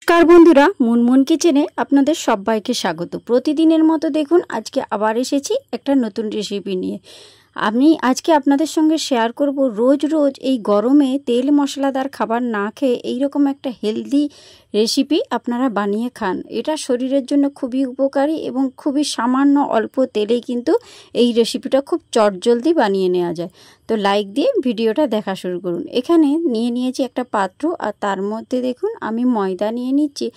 নমস্কার বন্ধুরা, মুনমুন কিচেনে আপনাদের সবাইকে স্বাগত। প্রতিদিনের মতো দেখুন আজকে আবার এসেছি একটা নতুন রেসিপি নিয়ে। আমি আজকে আপনাদের সঙ্গে শেয়ার করব রোজ রোজ এই গরমে তেল মশলাদার খাবার না খেয়ে এইরকম একটা হেলদি রেসিপি আপনারা বানিয়ে খান। এটা শরীরের জন্য খুবই উপকারী এবং খুবই সামান্য অল্প তেলেই কিন্তু এই রেসিপিটা খুব চটজলদি বানিয়ে নেওয়া যায়। তো লাইক দিয়ে ভিডিওটা দেখা শুরু করুন। এখানে নিয়েছি একটা পাত্র, আর তার মধ্যে দেখুন আমি ময়দা নিয়ে নিচ্ছি।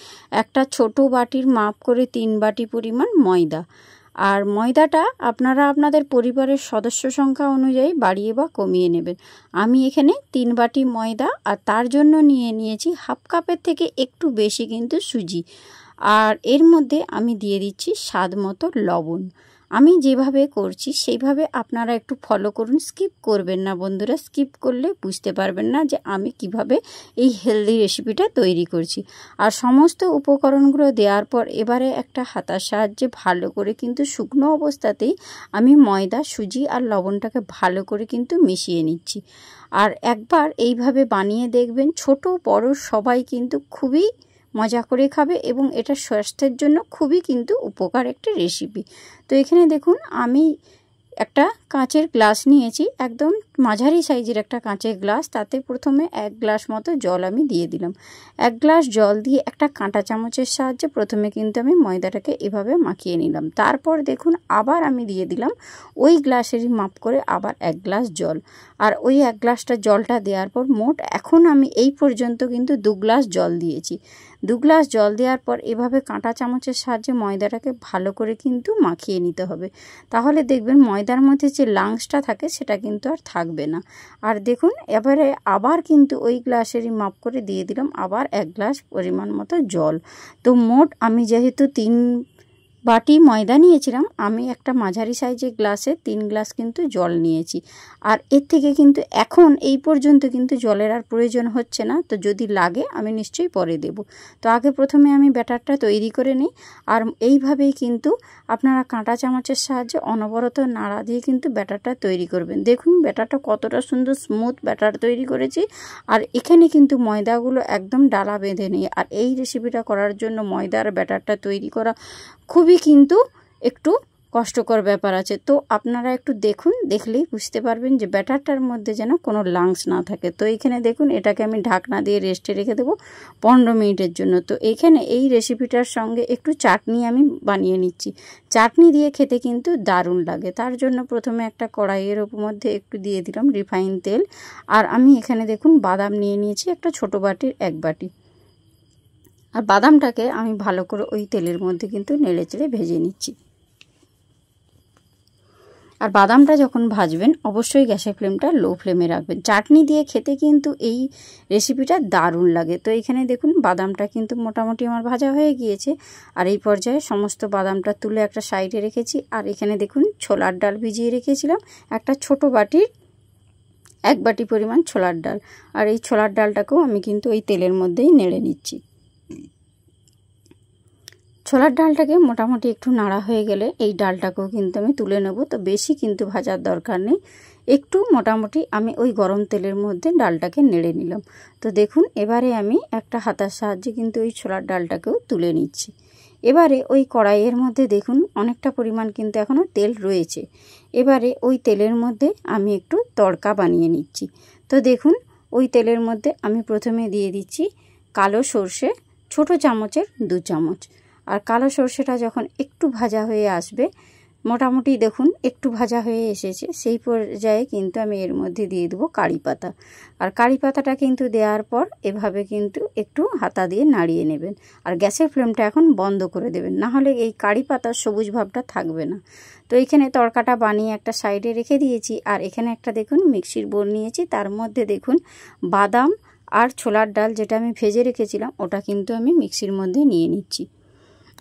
একটা ছোট বাটির মাপ করে 3 বাটি পরিমাণ ময়দা। আর ময়দাটা আপনারা আপনাদের পরিবারের সদস্য সংখ্যা অনুযায়ী বাড়িয়ে বা কমিয়ে নেবেন। আমি এখানে 3 বাটি ময়দা, আর তার জন্য নিয়েছি হাফ কাপের থেকে একটু বেশি কিন্তু সুজি। আর এর মধ্যে আমি দিয়ে দিচ্ছি স্বাদ মতো লবণ। আমি যেভাবে করছি সেইভাবে আপনারা একটু ফলো করুন, স্কিপ করবেন না বন্ধুরা। স্কিপ করলে বুঝতে পারবেন না যে আমি কিভাবে এই হেলদি রেসিপিটা তৈরি করছি। আর সমস্ত উপকরণগুলো দেওয়ার পর এবারে একটা হাতার সাহায্যে ভালো করে কিন্তু শুকনো অবস্থাতেই আমি ময়দা, সুজি আর লবণটাকে ভালো করে কিন্তু মিশিয়ে নিচ্ছি। আর একবার এইভাবে বানিয়ে দেখবেন, ছোট বড় সবাই কিন্তু খুবই মজা করে খাবে এবং এটা স্বাস্থ্যের জন্য খুবই কিন্তু উপকার একটা রেসিপি। তো এখানে দেখুন আমি একটা কাঁচের গ্লাস নিয়েছি, একদম মাঝারি সাইজের একটা কাঁচের গ্লাস। তাতে প্রথমে 1 গ্লাস মতো জল আমি দিয়ে দিলাম। 1 গ্লাস জল দিয়ে একটা কাঁটা চামচের সাহায্যে প্রথমে কিন্তু আমি ময়দাটাকে এভাবে মাখিয়ে নিলাম। তারপর দেখুন আবার আমি দিয়ে দিলাম ওই গ্লাসেরই মাপ করে আবার 1 গ্লাস জল। আর ওই 1 গ্লাসটা জলটা দেওয়ার পর মোট এখন আমি এই পর্যন্ত কিন্তু 2 গ্লাস জল দিয়েছি। 2 গ্লাস জল দেওয়ার পর এভাবে কাঁটা চামচের সাহায্যে ময়দাটাকে ভালো করে কিন্তু মাখিয়ে নিতে হবে। তাহলে দেখবেন ময়দার মধ্যে যে লাংসটা থাকে সেটা কিন্তু আর থাকবে না। আর দেখুন এবারে আবার কিন্তু ওই গ্লাসেরই মাপ করে দিয়ে দিলাম আবার 1 গ্লাস পরিমাণ মতো জল। তো মোট আমি যেহেতু 3 বাটি ময়দা নিয়েছিলাম, আমি একটা মাঝারি সাইজের গ্লাসে 3 গ্লাস কিন্তু জল নিয়েছি। আর এর থেকে কিন্তু এখন এই পর্যন্ত কিন্তু জলের আর প্রয়োজন হচ্ছে না। তো যদি লাগে আমি নিশ্চয়ই পরে দেব। তো আগে প্রথমে আমি ব্যাটারটা তৈরি করে নিই। আর এইভাবেই কিন্তু আপনারা কাঁটা চামচের সাহায্যে অনবরত নাড়া দিয়ে কিন্তু ব্যাটারটা তৈরি করবেন। দেখুন ব্যাটারটা কতটা সুন্দর স্মুথ ব্যাটার তৈরি করেছি। আর এখানে কিন্তু ময়দাগুলো একদম ডালা বেঁধে নেই। আর এই রেসিপিটা করার জন্য ময়দার ব্যাটারটা তৈরি করা খুবই কিন্তু একটু কষ্টকর ব্যাপার আছে। তো আপনারা একটু দেখুন, দেখলেই বুঝতে পারবেন যে ব্যাটারটার মধ্যে যেন কোনো লাংস না থাকে। তো এইখানে দেখুন এটাকে আমি ঢাকনা দিয়ে রেস্টে রেখে দেবো 15 মিনিটের জন্য। তো এইখানে এই রেসিপিটার সঙ্গে একটু চাটনি আমি বানিয়ে নিচ্ছি। চাটনি দিয়ে খেতে কিন্তু দারুণ লাগে। তার জন্য প্রথমে একটা কড়াইয়ের মধ্যে একটু দিয়ে দিলাম রিফাইন তেল। আর আমি এখানে দেখুন বাদাম নিয়েছি একটা ছোট বাটির 1 বাটি। আর বাদামটাকে আমি ভালো করে ওই তেলের মধ্যে কিন্তু নেড়েচেড়ে ভেজে নিচ্ছি। আর বাদামটা যখন ভাজবেন অবশ্যই গ্যাসের ফ্লেমটা লো ফ্লেমে রাখবেন। চাটনি দিয়ে খেতে কিন্তু এই রেসিপিটা দারুণ লাগে। তো এখানে দেখুন বাদামটা কিন্তু মোটামুটি আমার ভাজা হয়ে গিয়েছে। আর এই পর্যায়ে সমস্ত বাদামটা তুলে একটা সাইডে রেখেছি। আর এখানে দেখুন ছোলার ডাল ভিজিয়ে রেখেছিলাম একটা ছোট বাটির 1 বাটি পরিমাণ ছোলার ডাল। আর এই ছোলার ডালটাকেও আমি কিন্তু ওই তেলের মধ্যেই নেড়ে নিচ্ছি। ছোলার ডালটাকে মোটামুটি একটু নাড়া হয়ে গেলে এই ডালটাকেও কিন্তু আমি তুলে নেব। তো বেশি কিন্তু ভাজার দরকার নেই, একটু মোটামুটি আমি ওই গরম তেলের মধ্যে ডালটাকে নেড়ে নিলাম। তো দেখুন এবারে আমি একটা হাতার সাহায্যে কিন্তু ওই ছোলার ডালটাকেও তুলে নিচ্ছি। এবারে ওই কড়াইয়ের মধ্যে দেখুন অনেকটা পরিমাণ কিন্তু এখনও তেল রয়েছে। এবারে ওই তেলের মধ্যে আমি একটু তড়কা বানিয়ে নিচ্ছি। তো দেখুন ওই তেলের মধ্যে আমি প্রথমে দিয়ে দিচ্ছি কালো সর্ষে ছোট চামচের 2 চামচ। আর কালো সর্ষেটা যখন একটু ভাজা হয়ে আসবে, মোটামুটি দেখুন একটু ভাজা হয়ে এসেছে, সেই পর্যায়ে কিন্তু আমি এর মধ্যে দিয়ে দেবো কারি পাতা। আর কারি পাতাটা কিন্তু দেওয়ার পর এভাবে কিন্তু একটু হাতা দিয়ে নাড়িয়ে নেবেন। আর গ্যাসের ফ্লেমটা এখন বন্ধ করে দেবেন, না হলে এই কারি পাতার সবুজ ভাবটা থাকবে না। তো এখানে তড়কাটা বানিয়ে একটা সাইডে রেখে দিয়েছি। আর এখানে একটা দেখুন মিক্সির বোল নিয়েছি, তার মধ্যে দেখুন বাদাম আর ছোলার ডাল যেটা আমি ভেজে রেখেছিলাম ওটা কিন্তু আমি মিক্সির মধ্যে নিয়ে নিচ্ছি।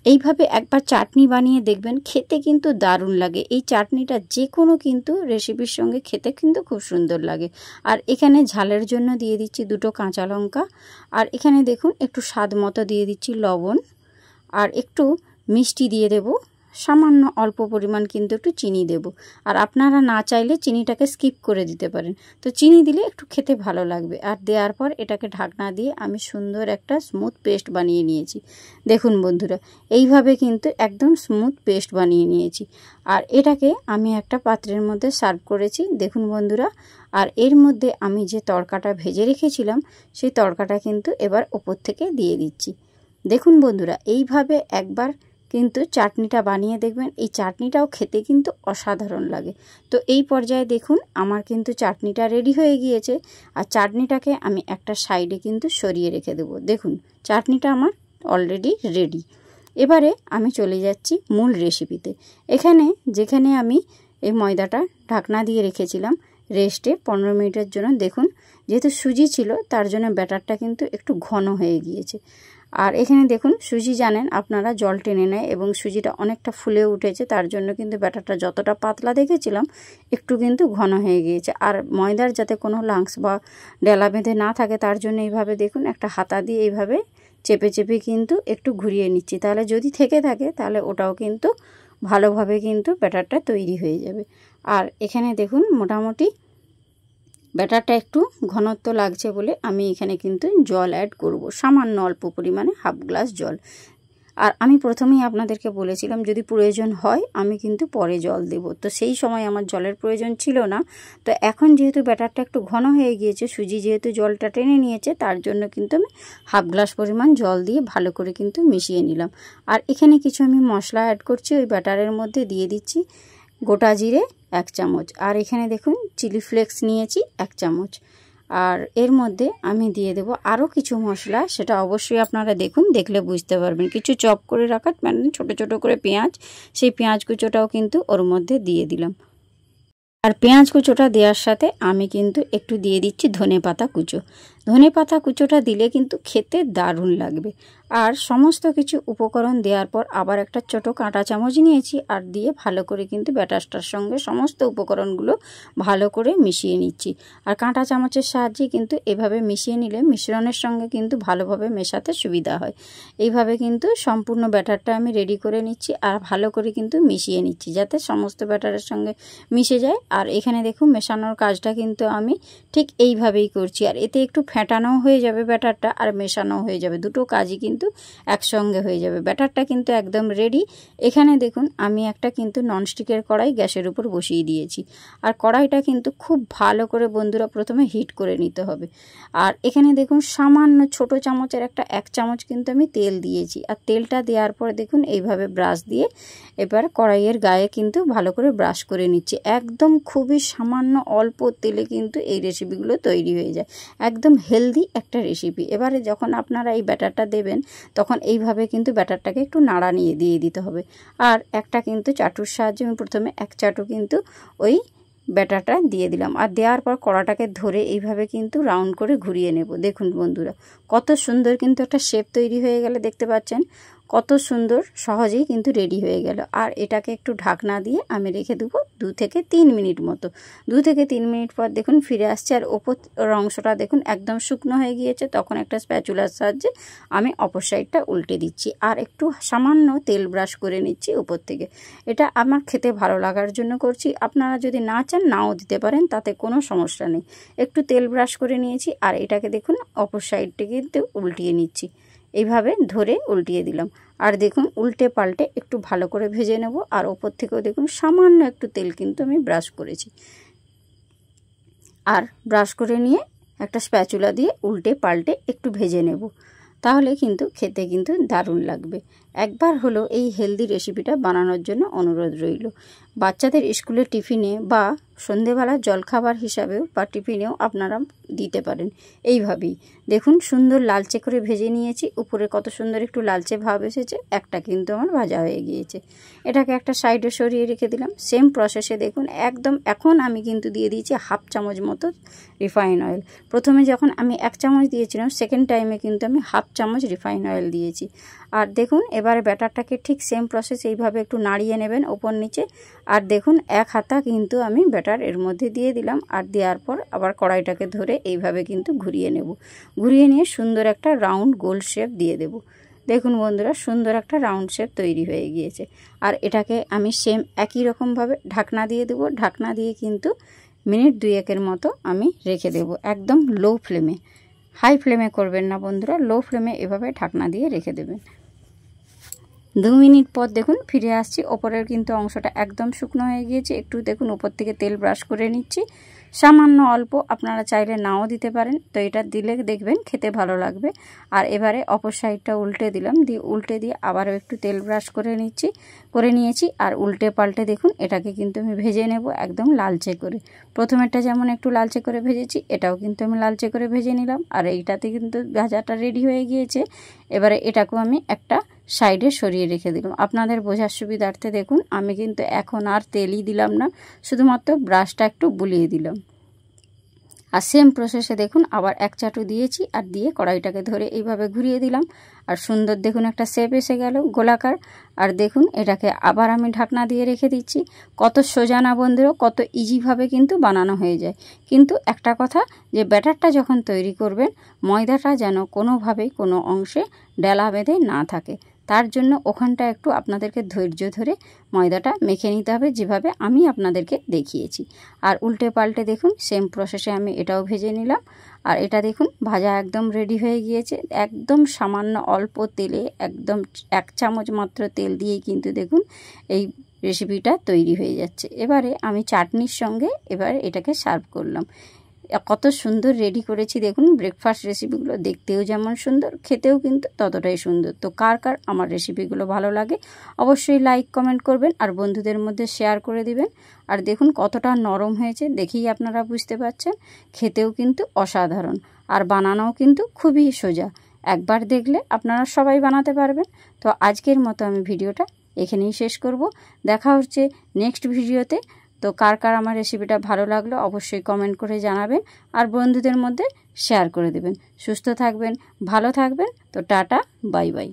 এইভাবে একবার চাটনি বানিয়ে দেখবেন, খেতে কিন্তু দারুণ লাগে। এই চাটনিটা যে কোনো কিন্তু রেসিপির সঙ্গে খেতে কিন্তু খুব সুন্দর লাগে। আর এখানে ঝালের জন্য দিয়ে দিচ্ছি 2টো কাঁচা লঙ্কা। আর এখানে দেখুন একটু স্বাদ মতো দিয়ে দিচ্ছি লবণ। আর একটু মিষ্টি দিয়ে দেব সামান্য অল্প পরিমাণ কিন্তু একটু চিনি দেব। আর আপনারা না চাইলে চিনিটাকে স্কিপ করে দিতে পারেন, তো চিনি দিলে একটু খেতে ভালো লাগবে। আর দেওয়ার পর এটাকে ঢাকনা দিয়ে আমি সুন্দর একটা স্মুথ পেস্ট বানিয়ে নিয়েছি। দেখুন বন্ধুরা, এইভাবে কিন্তু একদম স্মুথ পেস্ট বানিয়ে নিয়েছি। আর এটাকে আমি একটা পাত্রের মধ্যে সার্ভ করেছি। দেখুন বন্ধুরা, আর এর মধ্যে আমি যে তড়কাটা ভেজে রেখেছিলাম সেই তড়কাটা কিন্তু এবার ওপর থেকে দিয়ে দিচ্ছি। দেখুন বন্ধুরা, এইভাবে একবার কিন্তু চাটনিটা বানিয়ে দেখবেন, এই চাটনিটাও খেতে কিন্তু অসাধারণ লাগে। তো এই পর্যায়ে দেখুন আমার কিন্তু চাটনিটা রেডি হয়ে গিয়েছে। আর চাটনিটাকে আমি একটা সাইডে কিন্তু সরিয়ে রেখে দেবো। দেখুন চাটনিটা আমার অলরেডি রেডি। এবারে আমি চলে যাচ্ছি মূল রেসিপিতে। যেখানে আমি এই ময়দাটা ঢাকনা দিয়ে রেখেছিলাম রেস্টে 15 মিনিটের জন্য, দেখুন যেহেতু সুজি ছিল তার জন্য ব্যাটারটা কিন্তু একটু ঘন হয়ে গিয়েছে। আর এখানে দেখুন সুজি জানেন আপনারা জল টেনে নেয় এবং সুজিটা অনেকটা ফুলে উঠেছে, তার জন্য কিন্তু ব্যাটারটা যতটা পাতলা দেখেছিলাম একটু কিন্তু ঘন হয়ে গিয়েছে। আর ময়দার যাতে কোনো লাংস বা ডেলা বেঁধে না থাকে তার জন্য এইভাবে দেখুন একটা হাতা দিয়ে এইভাবে চেপে চেপে কিন্তু একটু ঘুরিয়ে নিচ্ছি, তাহলে যদি থেকে থাকে তাহলে ওটাও কিন্তু ভালোভাবে কিন্তু ব্যাটারটা তৈরি হয়ে যাবে। আর এখানে দেখুন মোটামুটি ব্যাটারটা একটু ঘনত্ব লাগছে বলে আমি এখানে কিন্তু জল অ্যাড করব, সামান্য অল্প পরিমাণে হাফ গ্লাস জল। আর আমি প্রথমেই আপনাদেরকে বলেছিলাম যদি প্রয়োজন হয় আমি কিন্তু পরে জল দেব, তো সেই সময় আমার জলের প্রয়োজন ছিল না। তো এখন যেহেতু ব্যাটারটা একটু ঘন হয়ে গিয়েছে, সুজি যেহেতু জলটা টেনে নিয়েছে, তার জন্য কিন্তু আমি হাফ গ্লাস পরিমাণ জল দিয়ে ভালো করে কিন্তু মিশিয়ে নিলাম। আর এখানে কিছু আমি মশলা অ্যাড করছি, ওই ব্যাটারের মধ্যে দিয়ে দিচ্ছি গোটা জিরে 1 চামচ, আর এখানে দেখুন চিলি ফ্লেক্স নিয়েছি 1 চামচ। আর এর মধ্যে আমি দিয়ে দেব আরও কিছু মশলা, সেটা অবশ্যই আপনারা দেখুন, দেখলে বুঝতে পারবেন। কিছু চপ করে রাখা মানে ছোটো ছোটো করে পেঁয়াজ, সেই পেঁয়াজ কুচোটাও কিন্তু ওর মধ্যে দিয়ে দিলাম। আর পেঁয়াজ কুচোটা দেওয়ার সাথে আমি কিন্তু একটু দিয়ে দিচ্ছি ধনেপাতা কুচো। ধনেপাতা কুচোটা দিলে কিন্তু খেতে দারুণ লাগবে। আর সমস্ত কিছু উপকরণ দেওয়ার পর আবার একটা ছোট কাঁটা চামচ নিয়েছি, আর দিয়ে ভালো করে কিন্তু ব্যাটারটার সঙ্গে সমস্ত উপকরণগুলো ভালো করে মিশিয়ে নিচ্ছি। আর কাঁটা চামচের সাহায্যে কিন্তু এভাবে মিশিয়ে নিলে মিশ্রণের সঙ্গে কিন্তু ভালোভাবে মেশাতে সুবিধা হয়। এইভাবে কিন্তু সম্পূর্ণ ব্যাটারটা আমি রেডি করে নিচ্ছি আর ভালো করে কিন্তু মিশিয়ে নিচ্ছি যাতে সমস্ত ব্যাটারের সঙ্গে মিশে যায়। আর এখানে দেখুন মেশানোর কাজটা কিন্তু আমি ঠিক এইভাবেই করছি। আর এতে একটু ফেটানো হয়ে যাবে ব্যাটারটা, আর মেশানো হয়ে যাবে, দুটো কাজই কিন্তু একসঙ্গে হয়ে যাবে। ব্যাটারটা কিন্তু একদম রেডি। এখানে দেখুন আমি একটা কিন্তু ননস্টিকের কড়াই গ্যাসের উপর বসিয়ে দিয়েছি। আর কড়াইটা কিন্তু খুব ভালো করে বন্ধুরা প্রথমে হিট করে নিতে হবে। আর এখানে দেখুন সামান্য ছোট চামচের একটা 1 চামচ কিন্তু আমি তেল দিয়েছি। আর তেলটা দেওয়ার পর দেখুন এইভাবে ব্রাশ দিয়ে এবার কড়াইয়ের গায়ে কিন্তু ভালো করে ব্রাশ করে নিচ্ছি। একদম খুবই সামান্য অল্প তেলে কিন্তু এই রেসিপিগুলো তৈরি হয়ে যায়, একদম হেলদি একটা রেসিপি। এবারে যখন আপনারা এই ব্যাটারটা দেবেন তখন এইভাবে কিন্তু ব্যাটারটাকে একটু নাড়া নিয়ে দিয়ে দিতে হবে। আর একটা কিন্তু চাটুর সাহায্যে আমি প্রথমে 1 চাটু কিন্তু ওই ব্যাটারটা দিয়ে দিলাম। আর দেওয়ার পর কড়াটাকে ধরে এইভাবে কিন্তু রাউন্ড করে ঘুরিয়ে নেব। দেখুন বন্ধুরা কত সুন্দর কিন্তু একটা শেপ তৈরি হয়ে গেলে, দেখতে পাচ্ছেন কত সুন্দর সহজেই কিন্তু রেডি হয়ে গেল। আর এটাকে একটু ঢাকনা দিয়ে আমি রেখে দেবো 2 থেকে 3 মিনিট মতো। 2 থেকে 3 মিনিট পর দেখুন ফিরে আসছে, আর ওপর অংশটা দেখুন একদম শুকনো হয়ে গিয়েছে। তখন একটা স্প্যাচুলার সাহায্যে আমি অপর সাইডটা উল্টে দিচ্ছি আর একটু সামান্য তেল ব্রাশ করে নিচ্ছি উপর থেকে। এটা আমার খেতে ভালো লাগার জন্য করছি, আপনারা যদি না চান নাও দিতে পারেন, তাতে কোনো সমস্যা নেই। একটু তেল ব্রাশ করে নিয়েছি আর এটাকে দেখুন অপর সাইডটা কিন্তু উল্টিয়ে নিচ্ছি, এইভাবে ধরে উল্টিয়ে দিলাম। আর দেখুন উল্টে পাল্টে একটু ভালো করে ভেজে নেব। আর ওপর থেকেও দেখুন সামান্য একটু তেল কিন্তু আমি ব্রাশ করেছি। আর ব্রাশ করে নিয়ে একটা স্প্যাচুলা দিয়ে উল্টে পাল্টে একটু ভেজে নেব, তাহলে কিন্তু খেতে কিন্তু দারুণ লাগবে। একবার হলো এই হেলদি রেসিপিটা বানানোর জন্য অনুরোধ রইল। বাচ্চাদের স্কুলের টিফিনে বা সন্ধেবেলার জলখাবার হিসাবেও বা টিফিনেও আপনারা দিতে পারেন। এইভাবেই দেখুন সুন্দর লালচে করে ভেজে নিয়েছি, উপরে কত সুন্দর একটু লালচে ভাব এসেছে, একটা কিন্তু আমার ভাজা হয়ে গিয়েছে। এটাকে একটা সাইডে সরিয়ে রেখে দিলাম। সেম প্রসেসে দেখুন একদম এখন আমি কিন্তু দিয়ে দিয়েছি হাফ চামচ মতো রিফাইন অয়েল। প্রথমে যখন আমি 1 চামচ দিয়েছিলাম, সেকেন্ড টাইমে কিন্তু আমি হাফ চামচ রিফাইন অয়েল দিয়েছি। আর দেখুন এবারে ব্যাটারটাকে ঠিক সেম প্রসেস এইভাবে একটু নাড়িয়ে নেবেন ওপর নিচে। আর দেখুন 1 হাতা কিন্তু আমি ব্যাটার এর মধ্যে দিয়ে দিলাম। আর দেওয়ার পর আবার কড়াইটাকে ধরে এইভাবে কিন্তু ঘুরিয়ে নেব। ঘুরিয়ে নিয়ে সুন্দর একটা রাউন্ড গোল শেপ দিয়ে দেব। দেখুন বন্ধুরা, সুন্দর একটা রাউন্ড শেপ তৈরি হয়ে গিয়েছে। আর এটাকে আমি সেম একই রকমভাবে ঢাকনা দিয়ে দেবো। ঢাকনা দিয়ে কিন্তু মিনিট 2-1 মতো আমি রেখে দেব, একদম লো ফ্লেমে। হাই ফ্লেমে করবেন না বন্ধুরা, লো ফ্লেমে এভাবে ঢাকনা দিয়ে রেখে দেবেন। 2 মিনিট পর দেখুন ফিরে আসছি। ওপরের কিন্তু অংশটা একদম শুকনো হয়ে গিয়েছে। একটু দেখুন উপর থেকে তেল ব্রাশ করে নিচ্ছি, সামান্য অল্প, আপনারা চাইলে নাও দিতে পারেন। তো এটা দিলে দেখবেন খেতে ভালো লাগবে। আর এবারে অপর সাইডটা উল্টে দিলাম, উল্টে দিয়ে আবারও একটু তেল ব্রাশ করে নিয়েছি। আর উল্টে পাল্টে দেখুন এটাকে কিন্তু আমি ভেজে নেব একদম লালচে করে। প্রথমেরটা যেমন একটু লালচে করে ভেজেছি, এটাও কিন্তু আমি লালচে করে ভেজে নিলাম। আর এইটাতে কিন্তু ভাজাটা রেডি হয়ে গিয়েছে। এবারে এটাকেও আমি একটা সাইডে সরিয়ে রেখে দিলাম। আপনাদের বোঝার সুবিধার্থে দেখুন আমি কিন্তু এখন আর তেলই দিলাম না, শুধুমাত্র ব্রাশটা একটু বুলিয়ে দিলাম। আর সেম প্রসেসে দেখুন আবার এক চাটু দিয়েছি, আর দিয়ে কড়াইটাকে ধরে এইভাবে ঘুরিয়ে দিলাম। আর সুন্দর দেখুন একটা শেপ এসে গেল গোলাকার। আর দেখুন এটাকে আবার আমি ঢাকনা দিয়ে রেখে দিচ্ছি। কত সোজা না বন্ধুরা, কত ইজিভাবে কিন্তু বানানো হয়ে যায়। কিন্তু একটা কথা, যে ব্যাটারটা যখন তৈরি করবেন, ময়দাটা যেন কোনোভাবেই কোনো অংশে ডেলা বেঁধে না থাকে। তার জন্য ওখানটা একটু আপনাদেরকে ধৈর্য ধরে ময়দাটা মেখে নিতে হবে, যেভাবে আমি আপনাদেরকে দেখিয়েছি। আর উল্টে পাল্টে দেখুন সেম প্রসেসে আমি এটাও ভেজে নিলাম। আর এটা দেখুন ভাজা একদম রেডি হয়ে গিয়েছে। একদম সামান্য অল্প তেলে, একদম 1 চামচ মাত্র তেল দিয়েই কিন্তু দেখুন এই রেসিপিটা তৈরি হয়ে যাচ্ছে। এবারে আমি চাটনির সঙ্গে এবারে এটাকে সার্ভ করলাম। কত সুন্দর রেডি করেছি দেখুন। ব্রেকফাস্ট রেসিপিগুলো দেখতেও যেমন সুন্দর, খেতেও কিন্তু ততটাই সুন্দর। তো কার কার আমার রেসিপিগুলো ভালো লাগে অবশ্যই লাইক কমেন্ট করবেন, আর বন্ধুদের মধ্যে শেয়ার করে দিবেন। আর দেখুন কতটা নরম হয়েছে, দেখেই আপনারা বুঝতে পারছেন। খেতেও কিন্তু অসাধারণ, আর বানানোও কিন্তু খুবই সোজা। একবার দেখলে আপনারা সবাই বানাতে পারবেন। তো আজকের মতো আমি ভিডিওটা এখানেই শেষ করব। দেখা হচ্ছে নেক্সট ভিডিওতে। তো কার কার আমার রেসিপিটা ভালো লাগলো অবশ্যই কমেন্ট করে জানাবেন, আর বন্ধুদের মধ্যে শেয়ার করে দেবেন। সুস্থ থাকবেন, ভালো থাকবেন। তো টাটা, বাই বাই।